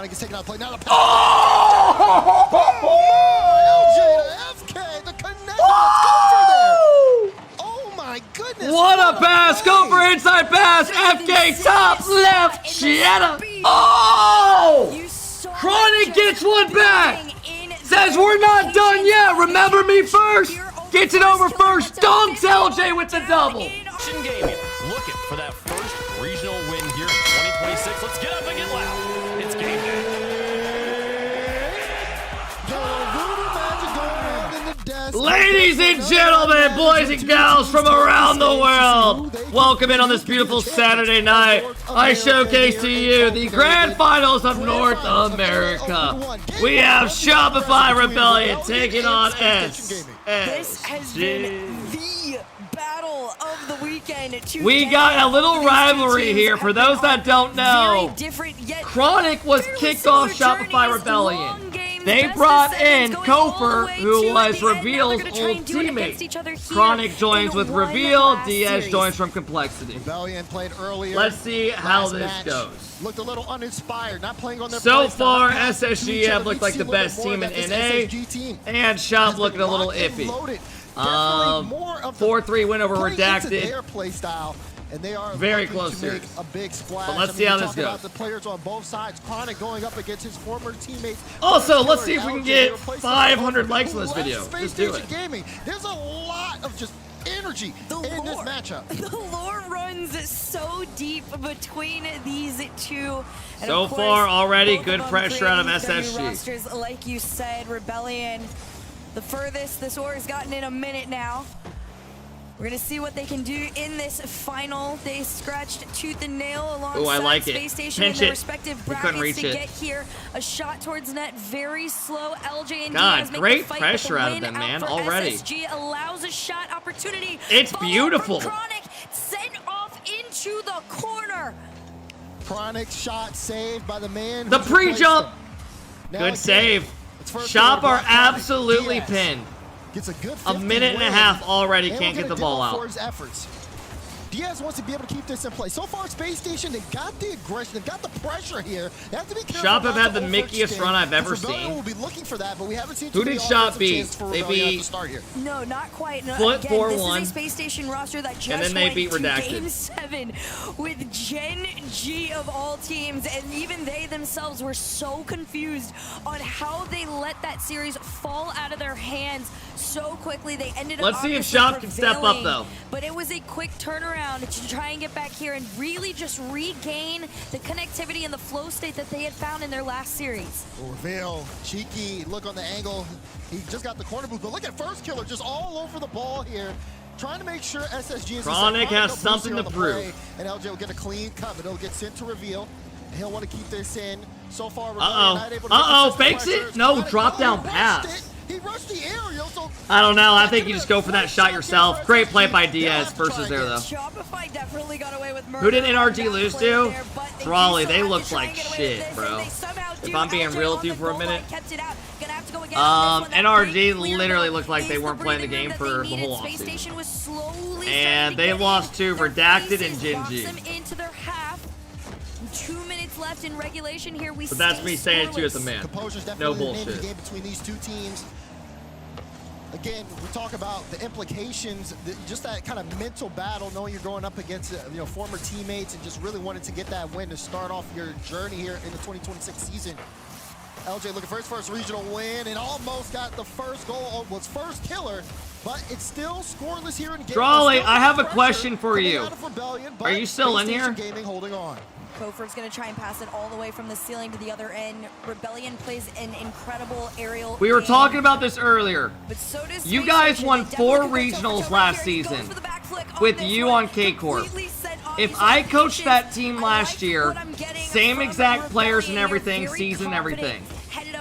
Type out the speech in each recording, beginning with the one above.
Chronic is taking out play. Now the LJ to FK, the connect. Oh my goodness. What a pass. Go for inside pass. FK top left. Shieta. Oh! Chronic gets one back. Says we're not done yet. Remember me first. Gets it over first. Dunks LJ with the double. Gaming looking for that first regional win here in 2026. Let's get up and get loud. It's game day. Ladies and gentlemen, boys and gals from around the world, welcome in on this beautiful Saturday night. I showcase to you the grand finals of North America. We have Shopify Rebellion taking on SSG. This has been the battle of the weekend. We got a little rivalry here. For those that don't know, Chronic was kicked off Shopify Rebellion. They brought in Kofer, who was Reveal's old teammate. Chronic joins with Reveal. Diaz joins from Complexity. Rebellion played earlier. Let's see how this goes. Looked a little uninspired, not playing on their so far, SSG have looked like the best team in NA, and Shop looking a little iffy. 4-3 win over Redacted. And they are very close here. A big splash. But let's see how this goes. The players on both sides, Chronic going up against his former teammates. Also, let's see if we can get 500 likes on this video. Just do it. Gaming. There's a lot of just energy in this matchup. The lore runs so deep between these two. And so far, already good pressure out of SSG. Rosters, like you said, Rebellion, the furthest this war has gotten in a minute now. We're going to see what they can do in this final. They scratched tooth and nail alongside Space Station in their respective brackets to get here. A shot towards net, very slow. LJ and Diaz make great the fight, pressure out of them, man, already. SSG allows a shot opportunity. It's beautiful. Chronic sent off into the corner. Chronic shot saved by the man. The pre-jump. Good save. Shop are absolutely pinned. Gets a good a minute and a half already, can't get the ball out. For his efforts. Diaz wants to be able to keep this in play. So far, Space Station, they got the aggression, they got the pressure here. They have to be careful. Shop have had the mickiest run I've ever seen. Will be looking for that, but we haven't seen. Who did Shop beat? They beat. No, not quite. No, Foot 4-1. This is a Space Station roster that just and then they beat Redacted. Game 7 with Gen G of all teams, and even they themselves were so confused on how they let that series fall out of their hands so quickly. They ended up. Let's see if Shop can step up though. But it was a quick turnaround to try and get back here and really just regain the connectivity and the flow state that they had found in their last series. Reveal, cheeky look on the angle. He just got the corner boost, but look at Firstkiller just all over the ball here, trying to make sure SSG is. Chronic has something to prove. And LJ will get a clean cut, but it'll get sent to Reveal. He'll want to keep this in. So far, fakes it? No, drop down pass. He rushed the aerial, so I don't know. I think you just go for that shot yourself. Great play by Diaz versus there, though. Shopify definitely got away with who did NRG lose to? Brawley. They looked like shit, bro. If I'm being real with you for a minute. NRG literally looked like they weren't playing the game for the whole offseason. And they lost to Redacted and Genji. 2 minutes left in regulation here. But that's me saying it too as a man. No bullshit. Game between these two teams. Again, we talk about the implications, just that kind of mental battle, knowing you're going up against former teammates and just really wanted to get that win to start off your journey here in the 2026 season. LJ looking for his first regional win and almost got the first goal. Was Firstkiller, but it's still scoreless here in game. Drawley, I have a question for you. Are you still in here? Gaming holding on. Kofer's going to try and pass it all the way from the ceiling to the other end. Rebellion plays an incredible aerial. We were talking about this earlier. But so does you guys won 4 regionals last season with you on K-Corp. If I coached that team last year, same exact players and everything, season and everything,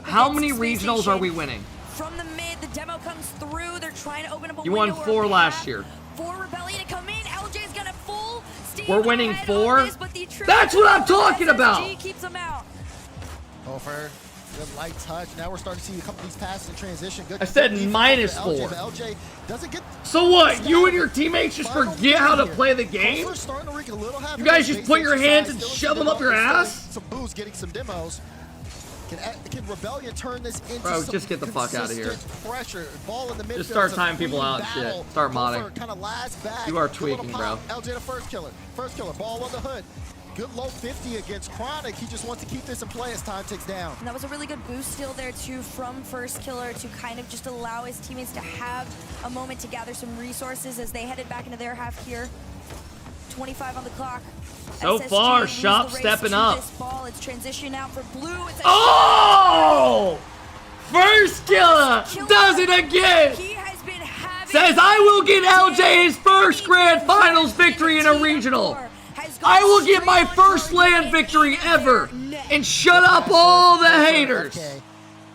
how many regionals are we winning? From the mid, the demo comes through. They're trying to open up a You won 4 last year. For Rebellion to come in, LJ's got a full steam. We're winning 4? That's what I'm talking about! Keeps them out. Kofer, good light touch. Now we're starting to see a couple of these passes in transition. Good. I said minus 4. LJ doesn't get. So what? You and your teammates just forget how to play the game? You guys just put your hands and shove them up your ass? Some boost, getting some demos. Can Rebellion turn this into Bro, some just get the fuck out of here. Pressure, ball in the midfield. Just start timing people out and shit. Start modding. Kind of last back. You are tweaking, bro. LJ the Firstkiller, ball on the hood. Good low 50 against Chronic. He just wants to keep this in play as time ticks down. And that was a really good boost steal there too from Firstkiller to kind of just allow his teammates to have a moment to gather some resources as they headed back into their half here. 25 on the clock. So SSG far, leads Shop the race stepping to up. This ball. It's transition out for Blue. It's a Oh! Firstkiller does it again. He has been having Says, I will get LJ his first grand finals victory in a regional. I will get my first LAN victory ever. And shut up all the haters.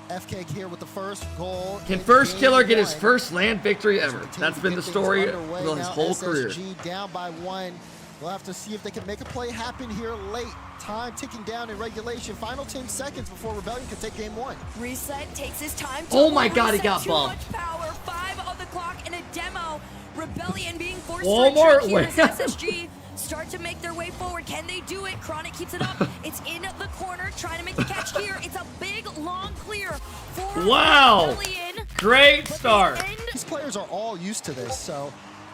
FK here with the first goal. Can Firstkiller get his first LAN victory ever? That's been the story of his whole career. SSG down by 1. We'll have to see if they can make a play happen here late. Time ticking down in regulation. Final 10 seconds before Rebellion can take game 1. Reset takes his time. Oh my God, he got too bumped. much power. 5 on the clock in a demo. Rebellion being forced Walmart, to retreat here as SSG start to make their way forward. Can they do it? Chronic keeps it up. It's in the corner, trying to make the catch here. It's a big, long clear for Rebellion. Great start. These players are all used to this, so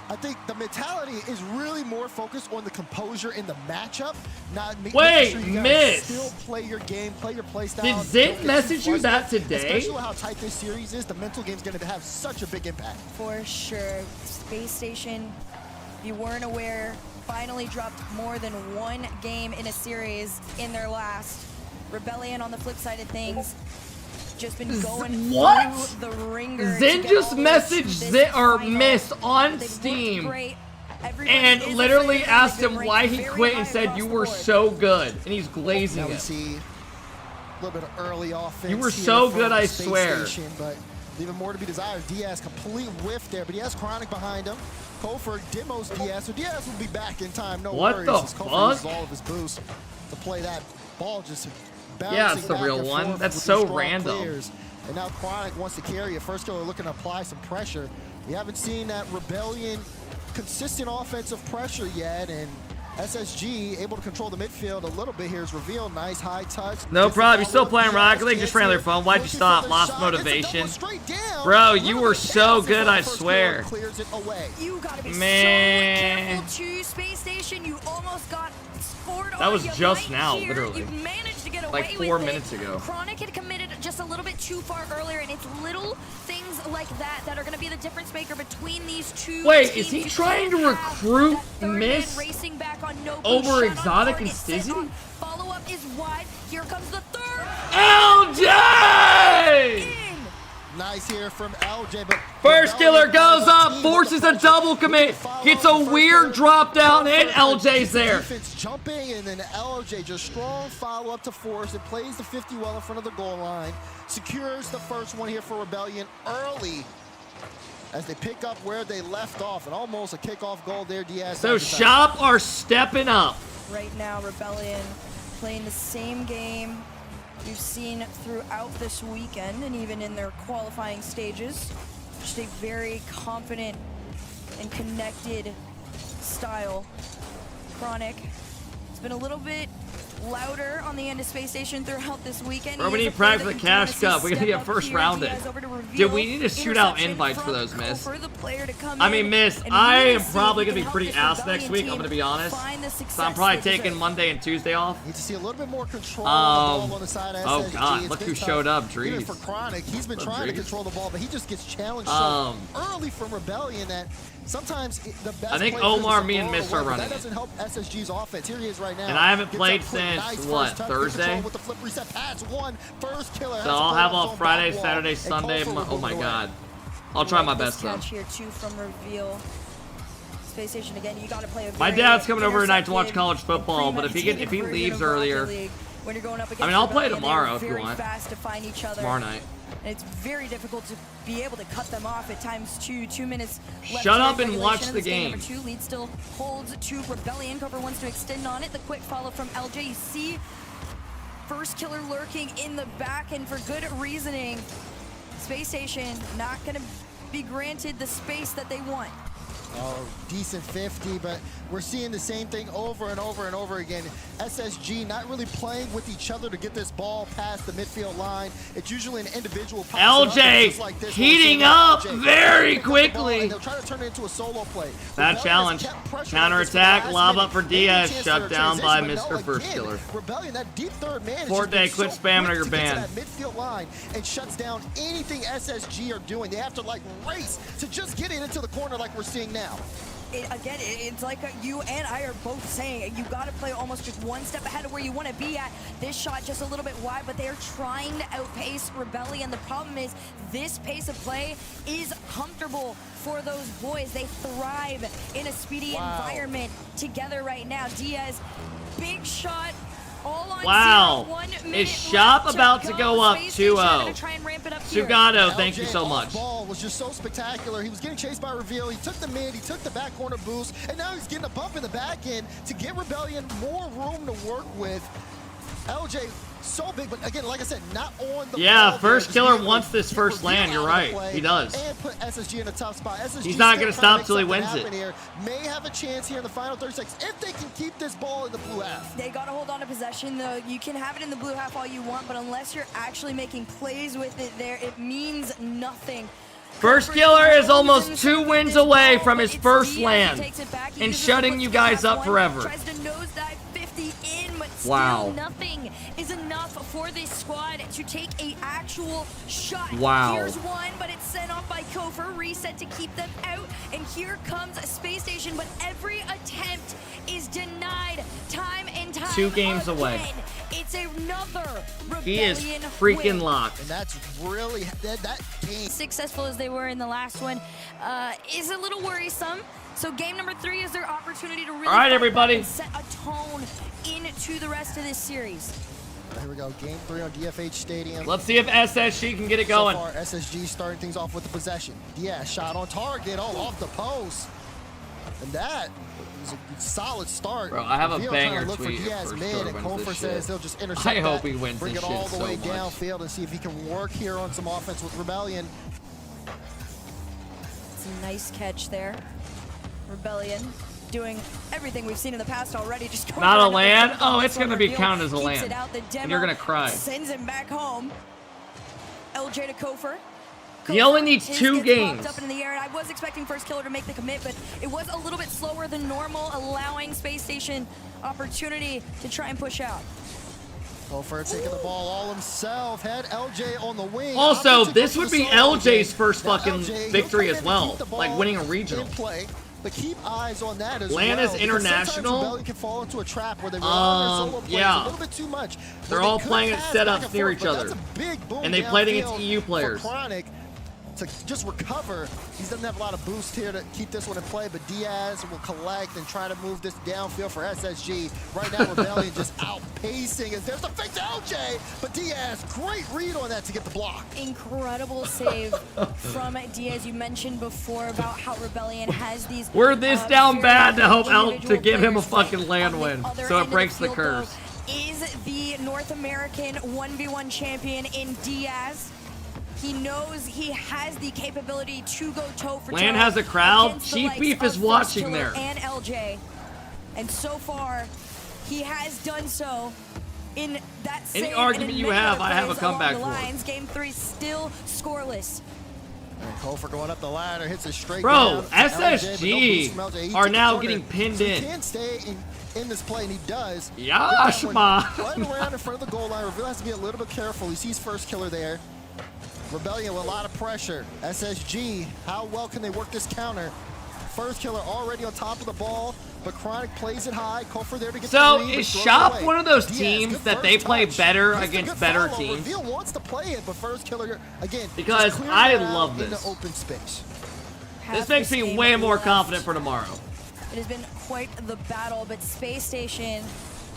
I think the mentality is really more focused on the composure in the matchup, not Wait, sure you Miss. still play your game, play your play style. Did Zint message you that today? Especially how tight this series is, the mental game's going to have such a big impact. For sure. Space Station, if you weren't aware, finally dropped more than 1 game in a series in their last. Rebellion on the flip side of things, just been going through the ringer. Zin just messaged Zin or Miss on Steam and literally asked him why he quit and said you were so good, and he's glazing now we it. see a little bit of early offense. You were so good, I Space swear. Station, but even more to be desired. Diaz complete whiff there, but he has Chronic behind him. Kofor demos Diaz, so Diaz will be back in time. No worries. What the Kofor fuck? uses all of his boost to play that ball just bouncing. Yeah, it's the back real and one. forth That's with so these strong random. clears. And now Chronic wants to carry it. Firstkiller looking to apply some pressure. We haven't seen that Rebellion consistent offensive pressure yet, and SSG able to control the midfield a little bit here is revealed. Nice high touch. No problem. You're still playing Rocket League. Just ran their phone. Why'd you stop? Lost motivation. Bro, you were so good, I swear. You gotta be Man. so careful to Space Station. You almost got scored on. That was You just might now, here. literally. You managed to get away Like 4 with minutes it. ago. Chronic had committed just a little bit too far earlier, and it's little things like that that are going to be the difference maker between these two Wait, teams. is he You trying can't to have recruit that third Miss man racing back on no over shot on Exotic and target, set Stizzy? on. Follow-up is wide. Here comes the third. LJ! In. Nice here from LJ, but Firstkiller goes up, forces a double commit, gets a weird drop down, and LJ's there. Defense jumping, and then LJ just strong follow up to force. It plays the 50 well in front of the goal line, secures the first one here for Rebellion early as they pick up where they left off, and almost a kickoff goal there. Diaz. So Shop are stepping up. Right now, Rebellion playing the same game we've seen throughout this weekend and even in their qualifying stages. Just a very confident and connected style. Chronic, it's been a little bit louder on the end of Space Station throughout this weekend. Bro, we need practice for the Cash Cup. We gotta get first rounded. Dude, we need to shoot out invites for those, Miss. I mean, Miss, I am probably gonna be pretty ass next week, I'm gonna be honest. So I'm probably taking Monday and Tuesday off. Need to see a little bit more control of the ball on the side of SSG. Oh god, It's look been who tough. showed up, Even Drees. for Chronic, he's been trying to control the ball, but he just gets challenged so early from Rebellion that sometimes the best I think play Omar, is me, and blown Miss are away, but running That it. doesn't help SSG's offense. Here he is right now. And I haven't Gets played up quick, since, nice what, first touch, Thursday? control with the flip reset pass. Firstkiller. So I'll have all Friday, Saturday, Sunday. Oh my god. I'll try my best though. Catch here too from Reveal. Space Station again. You got to play. My dad's coming over tonight to watch college football, but if he leaves earlier, when you're going up I mean, I'll play Rebellion, tomorrow they're if you very want. fast to find each other. Tomorrow night. And it's very difficult to be able to cut them off at times too. 2 minutes left. Shut to up and regulation, watch and the this game. game. Number 2 lead still holds to Rebellion. Cover wants to extend on it. The quick follow from LJ. You see Firstkiller lurking in the back, and for good reasoning. Space Station not going to be granted the space that they want. Oh, decent 50, but we're seeing the same thing over and over and over again. SSG not really playing with each other to get this ball past the midfield line. It's usually an individual. LJ like this, heating up very quickly. They'll try to turn it into a solo play. Bad challenge. Counterattack, lob up for Diaz, shut down by Mr. Firstkiller. Rebellion, that deep third man. Forte, quit spamming or you're banned. Midfield line and shuts down anything SSG are doing. They have to like race to just get it into the corner like we're seeing now. It's like you and I are both saying you got to play almost just one step ahead of where you want to be at. This shot just a little bit wide, but they're trying to outpace Rebellion. The problem is this pace of play is comfortable for those boys. They thrive in a speedy environment together right now. Diaz, big shot. All on wow. 0, 1 minute Is Shop about to go up 2-0? Sugado, Sugado, thank you so much. The ball was just so spectacular. He was getting chased by Reveal. He took the mid, he took the back corner boost, and now he's getting a bump in the back end to give Rebellion more room to work with. LJ, so big, but again, like I said, not on the ball. Firstkiller wants this first LAN, you're right. He does. And put SSG in a tough spot. SSG he's not going to stop till he wins it. Here. May have a chance here in the final 30 seconds if they can keep this ball in the blue half. They got to hold on to possession, though. You can have it in the blue half all you want, but unless you're actually making plays with it there, it means nothing. Firstkiller is almost 2 wins away from his first LAN and shutting you guys up forever. Tries to nosedive 50 in, but wow. still nothing is enough for this squad to take a actual shot. Wow. Here's one, but it's sent off by Kofer, reset to keep them out, and here comes a space station, but every attempt is denied time and time 2 games again. away. It's another Rebellion He is freaking win. locked. And that's really, that game. Successful as they were in the last one is a little worrisome. So game number 3 is their opportunity to really all right, everybody. And set a tone into the rest of this series. Here we go, game 3 on DFH Stadium. Let's see if SSG can get it going. So far, SSG starting things off with the possession. Yeah, shot on target, off the post. And that is a solid start. Bro, I have a banger look tweet for Diaz mid, and Kofer says he'll just intercept I hope he wins bring this it all shit the way so much. downfield and see if he can work here on some offense with Rebellion. It's a nice catch there. Rebellion doing everything we've seen in the past already. Just not a LAN? Oh, it's going to be counted as a LAN. And you're going to cry. Sends him back home. LJ to Kofer. He only needs 2 games. Up in the air. I was expecting Firstkiller to make the commit, but it was a little bit slower than normal, allowing Space Station opportunity to try and push out. Kofer taking the ball all himself. Had LJ on the wing. Also, this would be LJ's first fucking victory as well, like winning a regional. But keep eyes on that as LAN well. is international. Rebellion can fall into a trap where they rely on their solo plays a little bit too much. They're all playing at setups near each other. And they played against EU players. Chronic to just recover. He doesn't have a lot of boost here to keep this one in play, but Diaz will collect and try to move this downfield for SSG. Right now, Rebellion just outpacing as there's the fake to LJ, but Diaz, great read on that to get the block. Incredible save from Diaz. You mentioned before about how Rebellion has these. We're this down bad to hope to give him a fucking LAN win, so it breaks the curse. Is the North American 1v1 champion in Diaz. He knows he has the capability to go toe for toe. LAN has a crowd. Chief Beef is watching there. And LJ. And so far, he has done so in that same. Any argument you have, I have a comeback for. Game 3 still scoreless. And Kofer going up the ladder, hits it straight Bro, down. SSG are now getting pinned in. He can't stay in this play, and he does. Yashma. Right around in front of the goal line. Reveal has to be a little bit careful. He sees Firstkiller there. Rebellion with a lot of pressure. SSG, how well can they work this counter? Firstkiller already on top of the ball, but Chronic plays it high. Kofer there to get the lead. So is Shop one of those teams that they play better against better teams? Reveal wants to play it, but Firstkiller again. Because I love this. Into open space. This makes me way more confident for tomorrow. It has been quite the battle, but Space Station.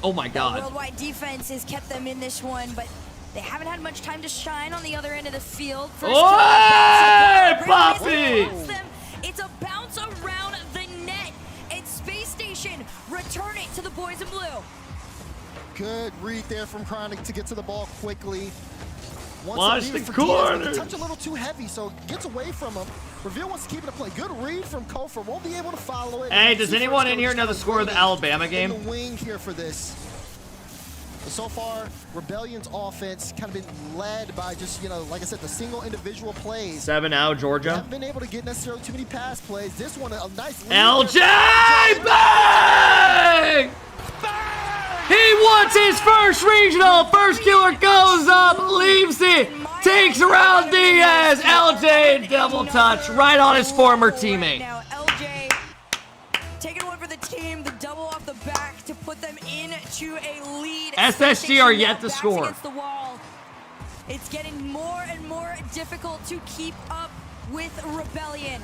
Oh my God. Worldwide defense has kept them in this one, but they haven't had much time to shine on the other end of the field. Oi, Poppy! It's a bounce around the net, and Space Station return it to the boys in blue. Good read there from Chronic to get to the ball quickly. Watch the corner. Touch a little too heavy, so gets away from him. Reveal wants to keep it in play. Good read from Kofor. Won't be able to follow it. Hey, does anyone in here know the score of the Alabama game? In the wing here for this. But so far, Rebellion's offense kind of been led by just, you know, like I said, the single individual plays. 7-0, Georgia. They haven't been able to get necessarily too many pass plays. This one, a nice lead. LJ! Bang! He wants his first regional. Firstkiller goes up, leaves it, takes around Diaz. LJ double touch right on his former teammate. Now LJ taking one for the team, the double off the back to put them into a lead. SSG are yet to score. Against the wall. It's getting more and more difficult to keep up with Rebellion.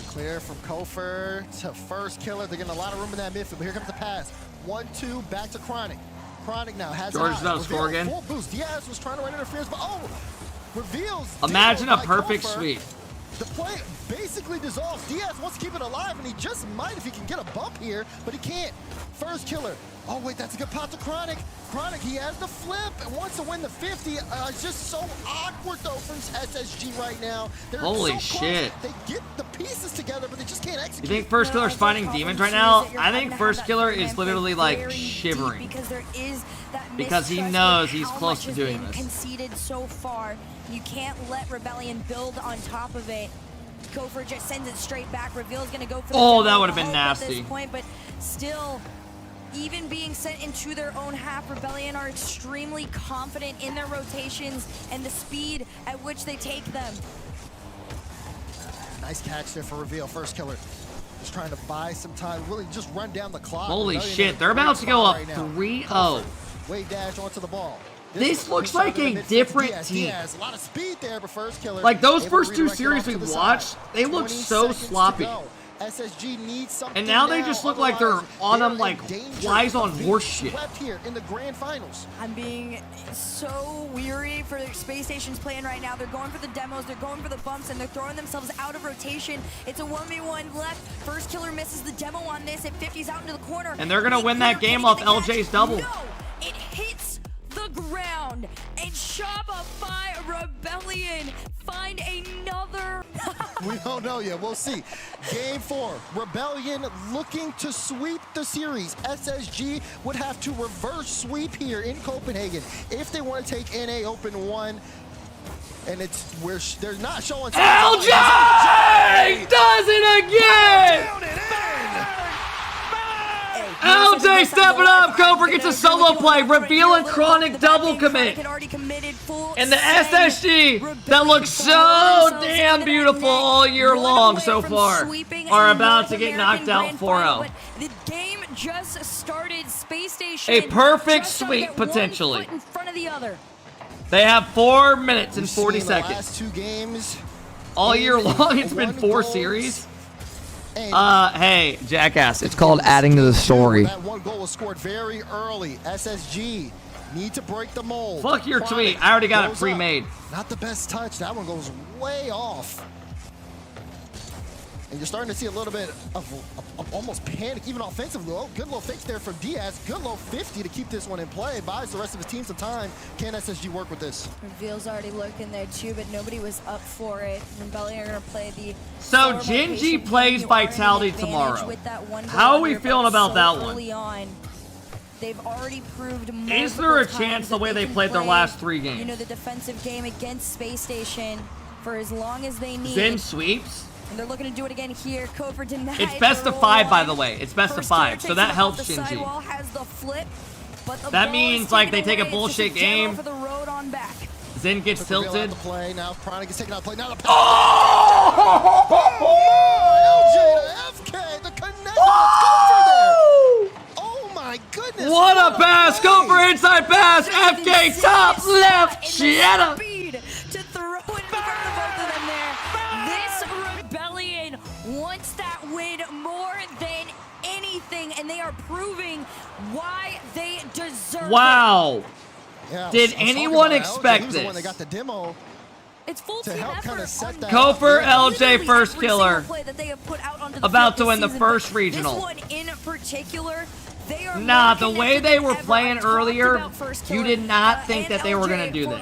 Clear from Kofor to Firstkiller. They're getting a lot of room in that midfield, but here comes the pass. 1-2, back to Chronic. Chronic now has George's about to score again. Full boost. Diaz was trying to run interference, but reveals. Imagine a perfect sweep. The play basically dissolves. Diaz wants to keep it alive, and he just might if he can get a bump here, but he can't. Firstkiller. Oh, wait, that's a good pot to Chronic. Chronic, he has the flip and wants to win the 50. It's just so awkward, though, from SSG right now. They're Holy so shit. They get the pieces together, but they just can't execute. You think Firstkiller's fighting demons right now? I think Firstkiller is literally like shivering. Because he knows he's close to doing this. Conceded so far. You can't let Rebellion build on top of it. Kofor just sends it straight back. Reveal's gonna go for the oh, that would have been nasty. At this point, but still, even being sent into their own half, Rebellion are extremely confident in their rotations and the speed at which they take them. Nice catch there for Reveal. Firstkiller just trying to buy some time, really just run down the clock. Holy shit, they're about to go up 3-0. Wave dash onto the ball. This looks like a different team. A lot of speed there, but Firstkiller. Like those first two series we watched, they looked so sloppy. SSG needs something. And now they just look like they're on them like flies on horse shit. Here in the grand finals. I'm being so weary for their Space Station's playing right now. They're going for the demos, they're going for the bumps, and they're throwing themselves out of rotation. It's a 1v1 left. Firstkiller misses the demo on this. It 50s out into the corner. And they're gonna win that game off LJ's double. No, it hits the ground, and Shopify Rebellion find another. We don't know yet. We'll see. Game 4, Rebellion looking to sweep the series. SSG would have to reverse sweep here in Copenhagen if they want to take NA Open 1. And it's where they're not showing. LJ does it again. LJ stepping up. Kofor gets a solo play. Reveal and Chronic double commit. And the SSG that looks so damn beautiful all year long so far are about to get knocked out 4-0. The game just started. Space Station. A perfect sweep potentially. In front of the other. They have 4 minutes and 40 seconds. Last 2 games. All year long, it's been 4 series. Hey, jackass, it's called adding to the story. That 1 goal was scored very early. SSG need to break the mold. Fuck your tweet. I already got it pre-made. Not the best touch. That one goes way off. And you're starting to see a little bit of almost panic, even offensively. Oh, good little fix there from Diaz. Good low 50 to keep this one in play. Buys the rest of his team some time. Can SSG work with this? Reveal's already looking there too, but nobody was up for it. Rebellion are going to play the... So Genji plays Vitality tomorrow. How are we feeling about that one? They've already proved is there a chance the way they played their last 3 games? You know, the defensive game against Space Station for as long as they need. Zen sweeps. And they're looking to do it again here. Kofor denied. It's best of 5, by the way. It's best of 5, so that helps Shinji. That means like they take a bullshit game. Zen gets tilted. Now Chronic is taking out play. Now the pass. Oh! LJ to FK. The connect. Oh my goodness. What a pass. Kofor inside pass. FK top left. Shadow. To throw it in front of both of them there. This Rebellion wants that win more than anything, and they are proving why they deserve it. Yeah, did anyone expect this? When they got the demo it's full to team help effort. kind of set that Kofor, LJ, Firstkiller, about about to win the first regional. This one in particular Nah, the way they were playing earlier, you did not think that they were going to do this.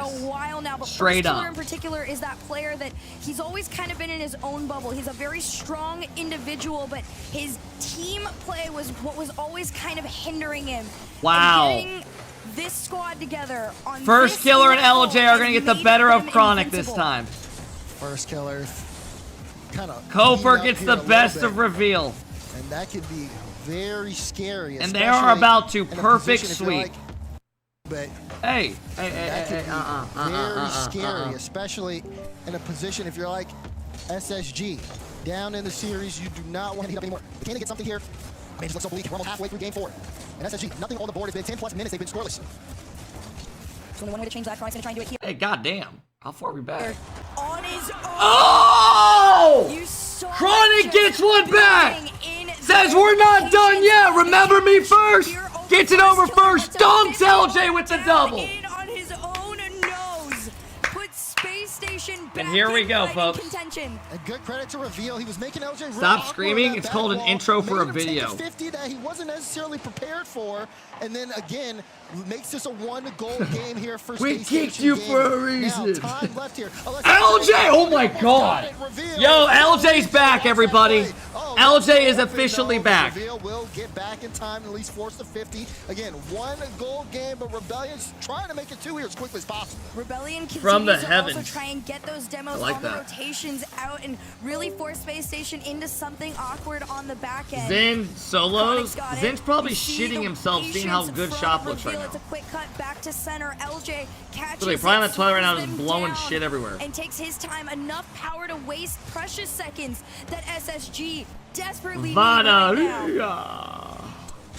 Straight up. Firstkiller in particular is that player that he's always kind of been in his own bubble. He's a very strong individual, but his team play was what was always kind of hindering him. Wow. And getting this squad together on Firstkiller and LJ are going to get the better of Chronic this time. Firstkiller kind of Koper gets the best of reveal. And that could be very scary. And they are about to perfect sweep. But hey, very scary, especially in a position if you're like SSG. Down in the series, you do not want to heat up anymore. We can't get something here. I mean, it looks so bleak. We're almost halfway through game 4. And SSG, nothing on the board. It's been 10 plus minutes. They've been scoreless. There's only one way to change that. Chronic's gonna try and do it here. Hey, goddamn. How far are we back? On his own. Oh! Chronic gets one back! Says we're not done yet! Remember me first! Gets it over first! Dunks LJ with the double! On his own nose. Puts Space Station back. And here we go, folks. Contention. A good credit to Reveal. He was making LJ Stop screaming. It's called an intro for a video. 50 that he wasn't necessarily prepared for. And then again, makes this a 1-goal game here for We Space kicked Station you game. for a reason. Now, time left here. LJ! Oh my god! Yo, LJ's back, everybody. LJ is officially back. Reveal will get back in time, at least force the 50. Again, 1-goal game, but Rebellion's trying to make it 2 here as quickly as possible. Rebellion continues From the to heavens. also try and get those demos I like on that. the rotations out and really force Space Station into something awkward on the back end. Zen solos. Chronic's got it. Zen's probably You see shitting the himself seeing how patience good from Shop looks right Reveal. now. It's a quick cut back to center. LJ catches Literally, probably on it, the toilet right now, slows just them blowing down, shit everywhere. and takes his time, enough power to waste precious seconds that SSG desperately need right now. Vanalia.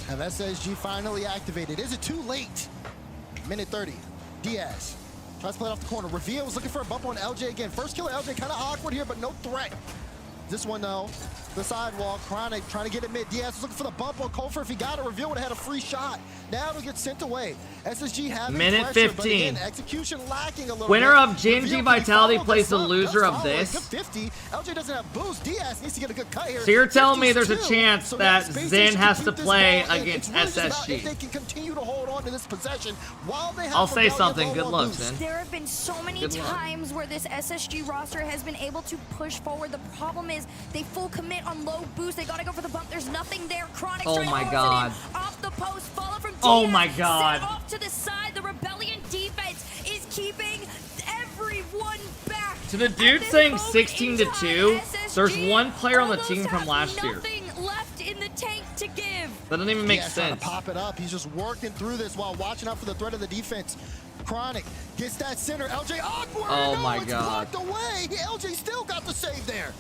Have SSG finally activated? Is it too late? Minute 30. Diaz tries to play it off the corner. Reveal was looking for a bump on LJ again. Firstkiller LJ kind of awkward here, but no threat. This one though, the sidewalk. Chronic trying to get it mid. Diaz was looking for the bump on Kofer. If he got it, Reveal would have had a free shot. Now it'll get sent away. SSG having Minute pressure, 15. but again, execution lacking a little Winner bit. of Gen G Reveal, Vitality can he plays the follow loser this of up? this. Good 50. LJ doesn't have boost. Diaz needs to get a good cut here. So you're telling me there's a 52. chance So that Space Zen Station has can to keep this play ball in. against It's really just about SSG. if they can continue to hold on to this possession while they have I'll say Rebellion something. low Good on luck, boost. Zen. There have been so many Good luck. times where this SSG roster has been able to push forward. The problem is they full commit on low boost. They gotta go for the bump. There's nothing there. Chronic's Oh trying to my force God. it in. Off the post, follow from Diaz. Oh my God. Set off to the side. The Rebellion defense is keeping everyone back. To the dude At this saying moment 16 in to time, 2, there's SSG one player on the almost team from has last year. nothing left in the tank to give. That doesn't even make Diaz trying sense. to pop it up. He's just working through this while watching out for the threat of the defense. Chronic gets that center. LJ awkward. Oh no, my it's God. blocked away. LJ still got the save there.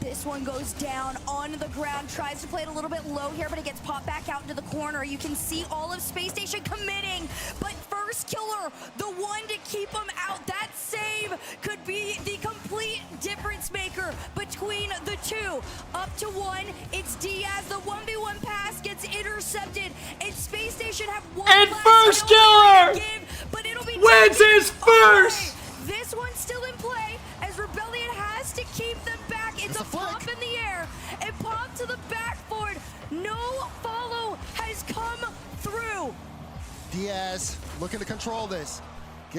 This one goes down on the ground, tries to play it a little bit low here, but it gets popped back out into the corner. You can see all of Space Station committing, but Firstkiller, the one to keep him out. That save could be the complete difference maker between the two. Up to one, it's Diaz. The 1v1 pass gets intercepted, and Space Station have one And last Firstkiller to give, but it'll be wins his first! This one's still in play as Rebellion has to keep them back. It's a pop in the air and pop to the backboard. No follow has come through. Diaz looking to control this.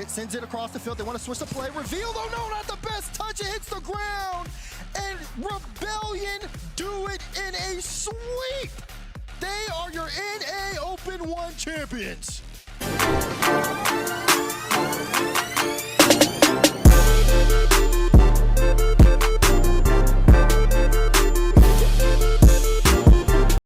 Sends it across the field. They want to switch the play. Reveal, though, no, not the best touch. It hits the ground. And Rebellion do it in a sweep. They are your NA Open 1 champions.